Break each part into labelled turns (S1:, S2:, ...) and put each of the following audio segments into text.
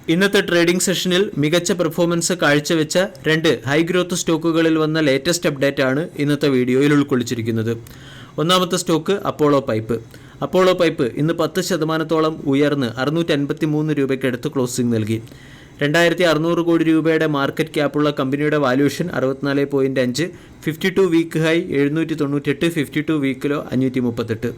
S1: ഇന്നത്തെ ട്രേഡിംഗ് സെഷനിൽ മികച്ച പെർഫോമൻസ് കാഴ്ചവെച്ച രണ്ട് ഹൈ ഗ്രോത്ത് സ്റ്റോക്കുകളിൽ വന്ന ലേറ്റസ്റ്റ് അപ്ഡേറ്റ് ആണ് ഇന്നത്തെ വീഡിയോയിൽ ഉൾക്കൊള്ളിച്ചിരിക്കുന്നത്. ഒന്നാമത്തെ stock Apollo pipe. Apollo pipe ഇന്ന് 10% ഉയർന്ന് 653 രൂപയ്ക്ക് അടുത്ത് ക്ലോസിംഗ് നൽകി. 2600 കോടി രൂപയുടെ മാർക്കറ്റ് ക്യാപ്പുള്ള കമ്പനിയുടെ വാല്യൂഷൻ 64.5, 52 വീക്ക് ഹൈ 798, 52 വീക്കിലോ 538.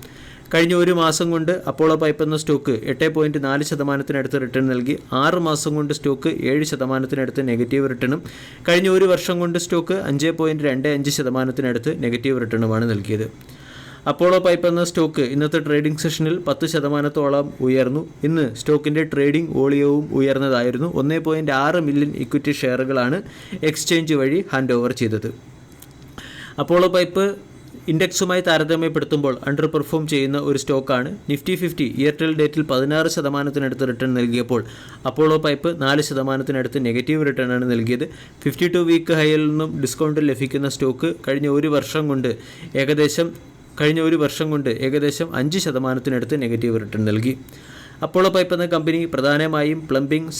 S1: കഴിഞ്ഞ ഒരു മാസം കൊണ്ട് അപ്പോളോ പൈപ്പ് എന്ന സ്റ്റോക്ക് 8.4% റിട്ടേൺ നൽകി. 6 മാസം കൊണ്ട് സ്റ്റോക്ക് 7% നെഗറ്റീവ് റിട്ടേണും കഴിഞ്ഞ ഒരു വർഷം കൊണ്ട് സ്റ്റോക്ക് 5.25% നെഗറ്റീവ് റിട്ടേണുമാണ് നൽകിയത്. അപ്പോളോ പൈപ്പ് എന്ന സ്റ്റോക്ക് ഇന്നത്തെ ട്രേഡിംഗ് സെഷനിൽ 10% ഉയർന്നു. ഇന്ന് സ്റ്റോക്കിൻ്റെ ട്രേഡിംഗ് വോളിയവും ഉയർന്നതായിരുന്നു. 1.6 മില്യൺ ഇക്വിറ്റി ഷെയറുകളാണ് എക്സ്ചേഞ്ച് വഴി ഹാൻഡ് ഓവർ ചെയ്തത്. അപ്പോളോ പൈപ്പ് ഇൻഡെക്സുമായി താരതമ്യപ്പെടുത്തുമ്പോൾ അണ്ടർ പെർഫോം ചെയ്യുന്ന ഒരു സ്റ്റോക്കാണ്. നിഫ്റ്റി 50 ഇയർ ടിൽ ഡേറ്റിൽ 16% റിട്ടേൺ നൽകിയപ്പോൾ അപ്പോളോ പൈപ്പ് 4% നെഗറ്റീവ് റിട്ടേൺ ആണ് നൽകിയത്. 52 വീക്ക് ഹൈയിൽ നിന്നും ഡിസ്കൗണ്ടിൽ ലഭിക്കുന്ന സ്റ്റോക്ക് കഴിഞ്ഞ ഒരു വർഷം കൊണ്ട് ഏകദേശം 5% നെഗറ്റീവ് റിട്ടേൺ നൽകി. അപ്പോളോ പൈപ്പ് എന്ന കമ്പനി പ്രധാനമായും plumbing,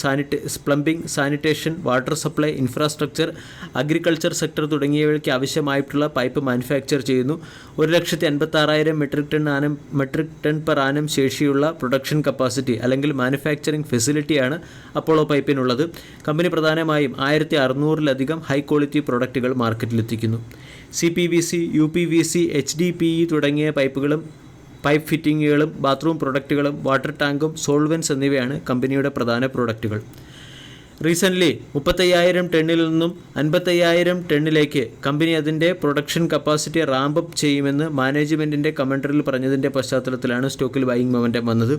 S1: sanitation, water supply, infrastructure, agriculture sector തുടങ്ങിയവയ്ക്ക് ആവശ്യമായിട്ടുള്ള പൈപ്പ് മാനുഫാക്ചർ ചെയ്യുന്നു. 1,56,000 മെട്രിക് ടൺ പെർ ആനം ശേഷിയുള്ള പ്രൊഡക്ഷൻ കപ്പാസിറ്റി അല്ലെങ്കിൽ മാനുഫാക്ചറിംഗ് ഫെസിലിറ്റിയാണ് അപ്പോളോ പൈപ്പിനുള്ളത്. കമ്പനി പ്രധാനമായും 1,600-ലധികം ഹൈ ക്വാളിറ്റി പ്രൊഡക്റ്റുകൾ മാർക്കറ്റിലെത്തിക്കുന്നു. CPVC, UPVC, HDPE തുടങ്ങിയ പൈപ്പ് ഫിറ്റിങ്ങുകളും ബാത്റൂം പ്രൊഡക്റ്റുകളും വാട്ടർ ടാങ്കും സോൾവെൻസ് എന്നിവയാണ് കമ്പനിയുടെ പ്രധാന പ്രൊഡക്റ്റുകൾ. റീസെൻ്റ്ലി 35,000 ടണ്ണിൽ നിന്നും 55,000 ടണ്ണിലേക്ക് കമ്പനി അതിൻ്റെ പ്രൊഡക്ഷൻ കപ്പാസിറ്റി റാമ്പ് അപ്പ് ചെയ്യുമെന്ന് മാനേജ്മെൻറ്റിൻ്റെ കമൻട്രിയിൽ പറഞ്ഞതിൻ്റെ പശ്ചാത്തലത്തിലാണ് സ്റ്റോക്കിൽ ബൈയിങ് മൊമെൻറ്റം വന്നത്.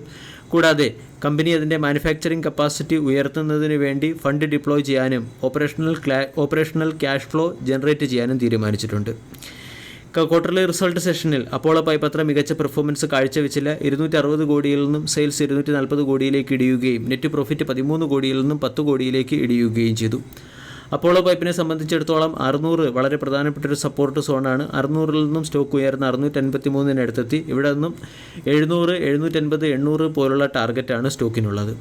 S1: കൂടാതെ കമ്പനി അതിൻ്റെ മാനുഫാക്ചറിംഗ് കപ്പാസിറ്റി ഉയർത്തുന്നതിന് വേണ്ടി ഫണ്ട് ഡിപ്ലോയ് ചെയ്യാനും ഓപ്പറേഷണൽ ക്യാഷ് ഫ്ലോ ജനറേറ്റ് ചെയ്യാനും തീരുമാനിച്ചിട്ടുണ്ട്. ക്വാർട്ടർലി റിസൾട്ട് സെഷനിൽ അപ്പോളോ പൈപ്പ് അത്ര മികച്ച പെർഫോമൻസ് കാഴ്ചവെച്ചില്ല. 260 കോടിയിൽ നിന്നും സെയിൽസ് 240 കോടിയിലേക്ക് ഇടിയുകയും നെറ്റ് പ്രോഫിറ്റ് 13 കോടിയിൽ നിന്നും 10 കോടിയിലേക്ക് ഇടിയുകയും ചെയ്തു. അപ്പോളോ പൈപ്പിനെ സംബന്ധിച്ചിടത്തോളം 600 വളരെ പ്രധാനപ്പെട്ടൊരു സപ്പോർട്ട് സോണാണ്. 600-ൽ നിന്നും സ്റ്റോക്ക് ഉയർന്ന് 653-അടുത്തെത്തി. ഇവിടെ നിന്നും 700, 750, 800 പോലുള്ള ടാർഗറ്റാണ് സ്റ്റോക്കിനുള്ളത്.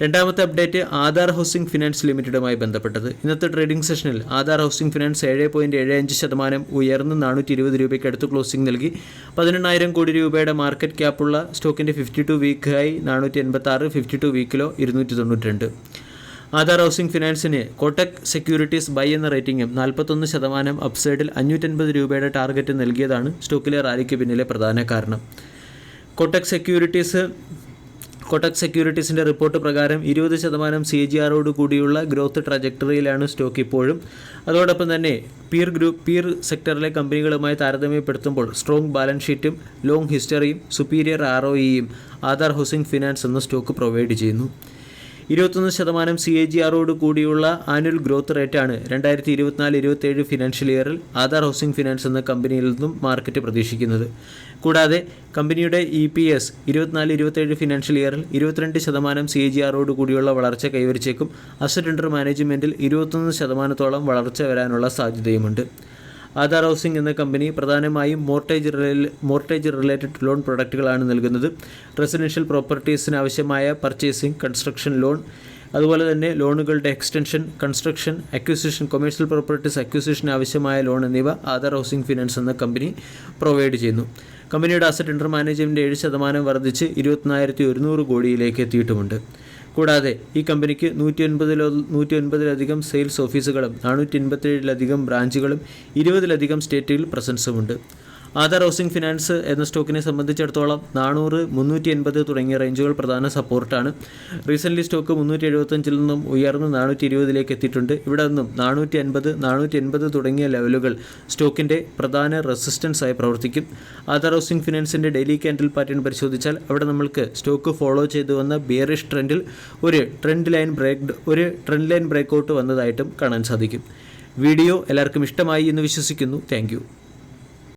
S1: രണ്ടാമത്തെ അപ്ഡേറ്റ് ആധാർ ഹൗസിംഗ് ഫിനാൻസ് ലിമിറ്റഡുമായി ബന്ധപ്പെട്ടത്. ഇന്നത്തെ ട്രേഡിംഗ് സെഷനിൽ ആധാർ ഹൗസിംഗ് ഫിനാൻസ് 7.75% ഉയർന്ന് 420 രൂപയ്ക്ക് അടുത്ത് ക്ലോസിംഗ് നൽകി. 18,000 കോടി രൂപയുടെ മാർക്കറ്റ് ക്യാപ്പുള്ള സ്റ്റോക്കിൻ്റെ 52 വീക്ക് ഹൈ 486, 52 വീക്കിലോ 292. ആധാർ ഹൗസിംഗ് ഫിനാൻസിന് കോട്ടക് സെക്യൂരിറ്റീസ് ബൈ എന്ന റേറ്റിംഗും 41% അപ്സൈഡിൽ 550 രൂപയുടെ ടാർഗറ്റ് നൽകിയതാണ് സ്റ്റോക്കിലെ റാലിക്ക് പിന്നിലെ പ്രധാന കാരണം. കോട്ടക് സെക്യൂരിറ്റീസിൻ്റെ റിപ്പോർട്ട് പ്രകാരം 20% CAGR കൂടിയുള്ള ഗ്രോത്ത് ട്രജക്ടറിയിലാണ് സ്റ്റോക്ക് ഇപ്പോഴും. അതോടൊപ്പം തന്നെ പീർ സെക്ടറിലെ കമ്പനികളുമായി താരതമ്യപ്പെടുത്തുമ്പോൾ സ്ട്രോങ് ബാലൻസ് ഷീറ്റും ലോങ് ഹിസ്റ്ററിയും സുപ്പീരിയർ ROEയും ആധാർ ഹൗസിംഗ് ഫിനാൻസ് എന്ന സ്റ്റോക്ക് പ്രൊവൈഡ് ചെയ്യുന്നു. 21% CAGR കൂടിയുള്ള ആനുവൽ ഗ്രോത്ത് റേറ്റാണ് 2024-27 ഫിനാൻഷ്യൽ ഇയറിൽ ആധാർ ഹൗസിംഗ് ഫിനാൻസ് എന്ന കമ്പനിയിൽ നിന്നും മാർക്കറ്റ് പ്രതീക്ഷിക്കുന്നത്. കൂടാതെ കമ്പനിയുടെ EPS 24-27 ഫിനാൻഷ്യൽ ഇയറിൽ 22% CAGR കൂടിയുള്ള വളർച്ച കൈവരിച്ചേക്കും. അസറ്റ് അണ്ടർ മാനേജ്മെൻറ്റിൽ 21% വളർച്ച വരാനുള്ള സാധ്യതയുമുണ്ട്. ആധാർ ഹൗസിംഗ് എന്ന കമ്പനി പ്രധാനമായും മോർട്ടേജ് റിലേറ്റഡ് ലോൺ പ്രൊഡക്റ്റുകളാണ് നൽകുന്നത്. റെസിഡൻഷ്യൽ പ്രോപ്പർട്ടീസിന് ആവശ്യമായ പർച്ചേസിംഗ്, കൺസ്ട്രക്ഷൻ ലോൺ, അതുപോലെ തന്നെ ലോണുകളുടെ extension, construction, acquisition, commercial properties അക്വിസിഷന് ആവശ്യമായ ലോൺ എന്നിവ ആധാർ ഹൗസിംഗ് ഫിനാൻസ് എന്ന കമ്പനി പ്രൊവൈഡ് ചെയ്യുന്നു. കമ്പനിയുടെ അസറ്റ് അണ്ടർ മാനേജ്മെൻറ്റ് 7% വർദ്ധിച്ച് 24,100 കോടിയിലേക്ക് എത്തിയിട്ടുമുണ്ട്. കൂടാതെ ഈ കമ്പനിക്ക് 109-ലധികം സെയിൽസ് ഓഫീസുകളും 487-ലധികം ബ്രാഞ്ചുകളും 20-ലധികം സ്റ്റേറ്റുകളിൽ പ്രസൻസുമുണ്ട്. ആധാർ ഹൗസിംഗ് ഫിനാൻസ് എന്ന സ്റ്റോക്കിനെ സംബന്ധിച്ചിടത്തോളം 400, 380 തുടങ്ങിയ റേഞ്ചുകൾ പ്രധാന സപ്പോർട്ടാണ്. റീസെൻ്റ്ലി സ്റ്റോക്ക് 375-ൽ നിന്നും ഉയർന്ന് 420-ലേക്ക് എത്തിയിട്ടുണ്ട്. ഇവിടെ നിന്നും 450, 480 തുടങ്ങിയ ലെവലുകൾ സ്റ്റോക്കിൻ്റെ പ്രധാന റെസിസ്റ്റൻസ് ആയി പ്രവർത്തിക്കും. ആധാർ ഹൗസിംഗ് ഫിനാൻസിൻ്റെ ഡെയിലി ക്യാൻഡിൽ പാറ്റേൺ പരിശോധിച്ചാൽ അവിടെ നമ്മൾക്ക് സ്റ്റോക്ക് ഫോളോ ചെയ്തു വന്ന ബിയറിഷ് ട്രെൻഡിൽ ഒരു ട്രെൻഡ് ലൈൻ ബ്രേക്കൗട്ട് വന്നതായിട്ടും കാണാൻ സാധിക്കും. വീഡിയോ എല്ലാവർക്കും ഇഷ്ടമായി എന്ന് വിശ്വസിക്കുന്നു. Thank you.